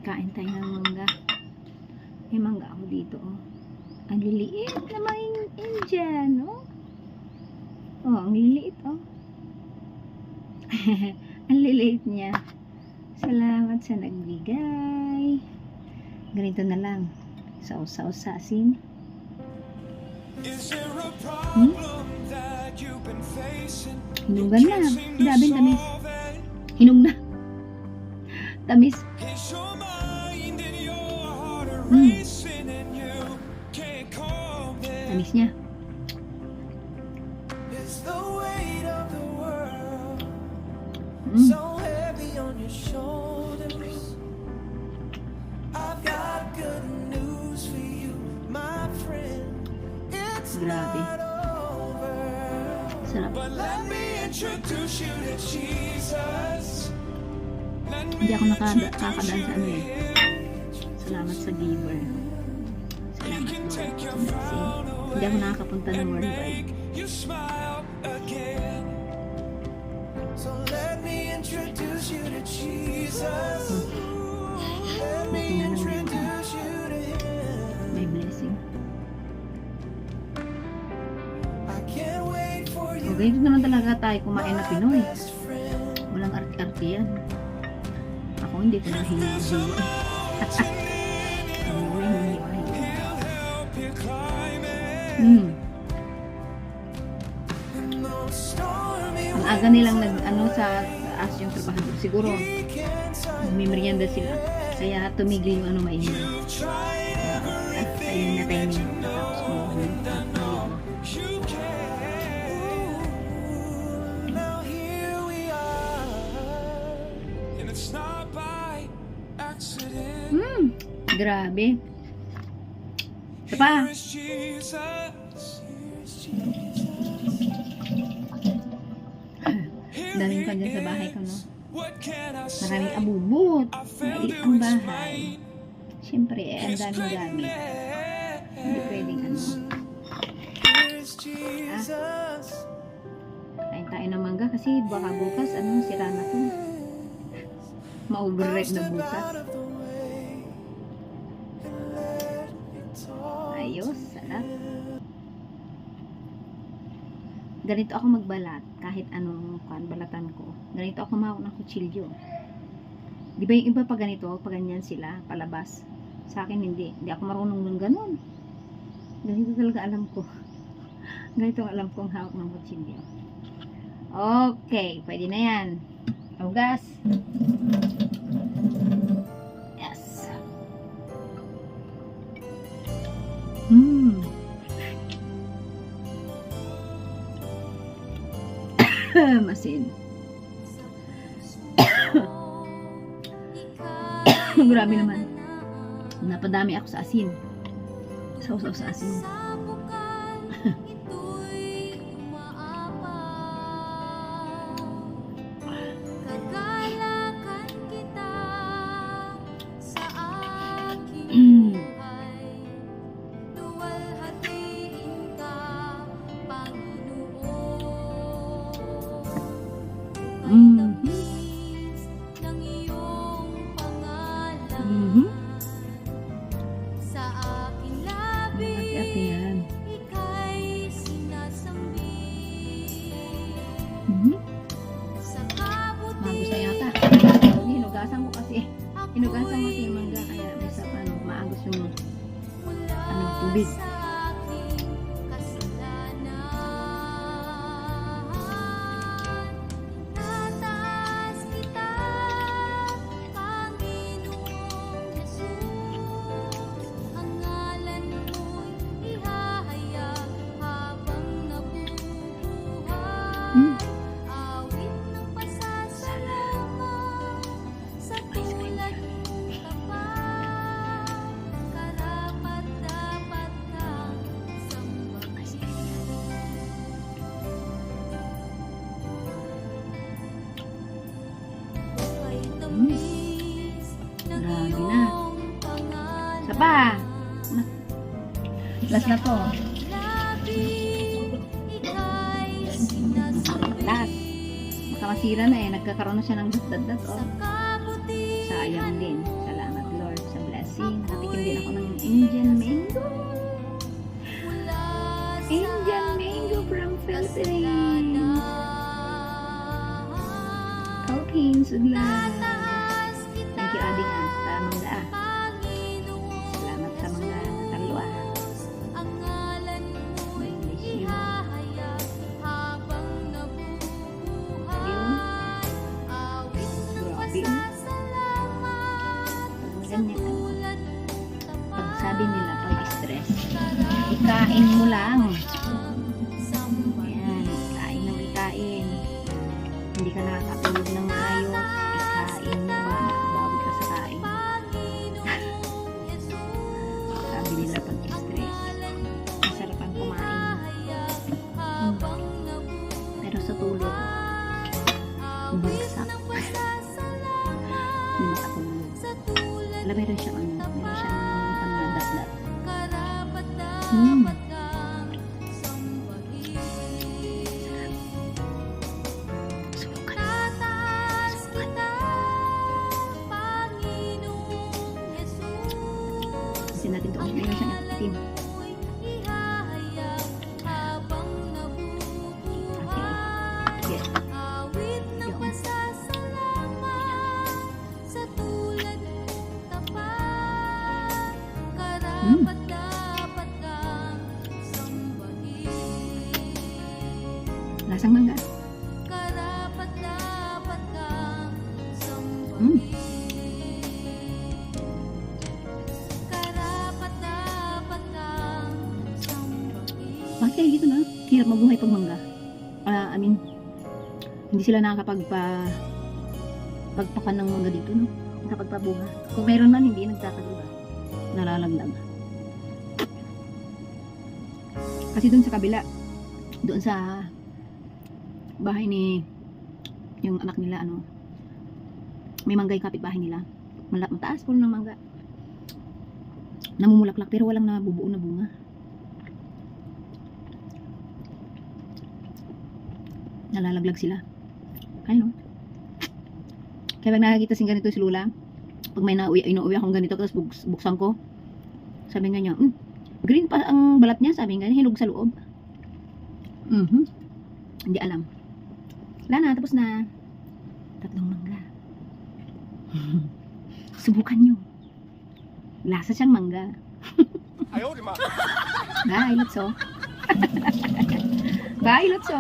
Kain tayo ng mangga. May mangga ako dito, oh. Ang liliit na mga Indian, oh. Oh, ang liliit, oh. Ang liliit niya. Salamat sa nagbigay. Ganito na lang. Sausaw sa asin. Hinugan na. Dabing tamis. Hinug na. Tamis. Tamis niya. So heavy on your shoulders. I've got good news for you, my friend. It's Grabe. not over. Sarap. But let me introduce you to Jesus. Hindi ako nakakadaan sa ano eh. Salamat sa giver. Salamat Lord sa blessing. Hindi ako nakakapunta ng worldwide. You smile again. So let me introduce you to Jesus. Let me Buti na lang introduce you to Him. may blessing. I can't wait for you, O, ganito naman talaga tayo kumain na Pinoy. best friend. Walang arte-arte yan. Ako hindi ko na hinihiwa. Help you climb it. In those stormy Ang aga nilang sa taas yung trabahador. Siguro, weekends, may merienda sila. Kaya tumigil yung mainit. you've tried Ayun na timing. Tapos mo. you can. Now here we are, and it's not by accident. Grabe. Ito pa. Here's Jesus. Daming pa dyan sa bahay ko, no? What can I say? Maraming abubot. I failed Maliit to ang bahay. explain Siyempre, ang His daming gamit. Hindi greatness. pwedeng ano. Here's Jesus. Kain tayo ng mangga kasi baka bukas, sira na to. Ma-overripe na bukas. Out of the way and let me talk. Ayos, sarap. Ganito ako magbalat kahit anong balatan ko. Ganito ako mahawak ng kutsilyo. Di ba yung iba pa ganito, pag ganyan sila, palabas. Sa akin hindi. Hindi ako marunong ng ganun. Ganito talaga alam ko. Ganito ang alam kong hawak ng kutsilyo. Okay, pwede na yan. Hugas. Yes. Masin. Grabe naman. Napadami ako sa asin. Sausaw sa asin. Ate-ate yan. Magus na yata. Hinugasan ko kasi. Hinugasan ko kasi yung mangga kaya bisa maagos yung tubig. Grabe na. Isa pa. Last na to. Last. Baka masira na eh. Nagkakaroon na siya ng dat-dat-dat. Oh. Sayang din. Salamat Catherine. Okay, sudlan. Thank you, Ading, sa mangga. Salamat sa mangga. Talwa. Bless you. Grabe. Ganyan, pag sabi nila, pag stress, ikain mo lang. Ayan, kain ng ikain. Hindi ka nakakatulog ng maayos, ikain mo ba? Bawi ka sa kain. Sabi nila pag stress, masarapan kumain. Pero sa tulog, bagsak. Hindi makatulog. Wala, meron siyang panadasdat. Subukan. Kasi natin ito. Meron siyang itim. Okay. Yes. Lasang mangga. Bakit kaya dito na? Hirap mabuhay pag mangga. I mean, hindi sila pagpakan ng mangga dito, no? Nakapagpabunga. Kung meron man, hindi nagtatagal ba? Nalalaglag. Kasi dun sa kabila, doon sa bahay ni yung anak nila, may mangga yung kapitbahay nila. Mataas po ng mangga. Namumulaklak pero walang nabubuo na bunga. Nalalaglag sila. Ayun, no? Kaya pag nakakita sing ganito si Lula, pag may inuuwi akong ganito, tapos buksan ko, sabi nga niya, green pa ang balat niya, sabi nga niya, hilog sa loob. Hindi alam. Wala na, tapos na. 3 mangga. Subukan nyo. Lasa siyang mangga. Ayaw, di ma. Bye, Lutso. Bye, Lutso.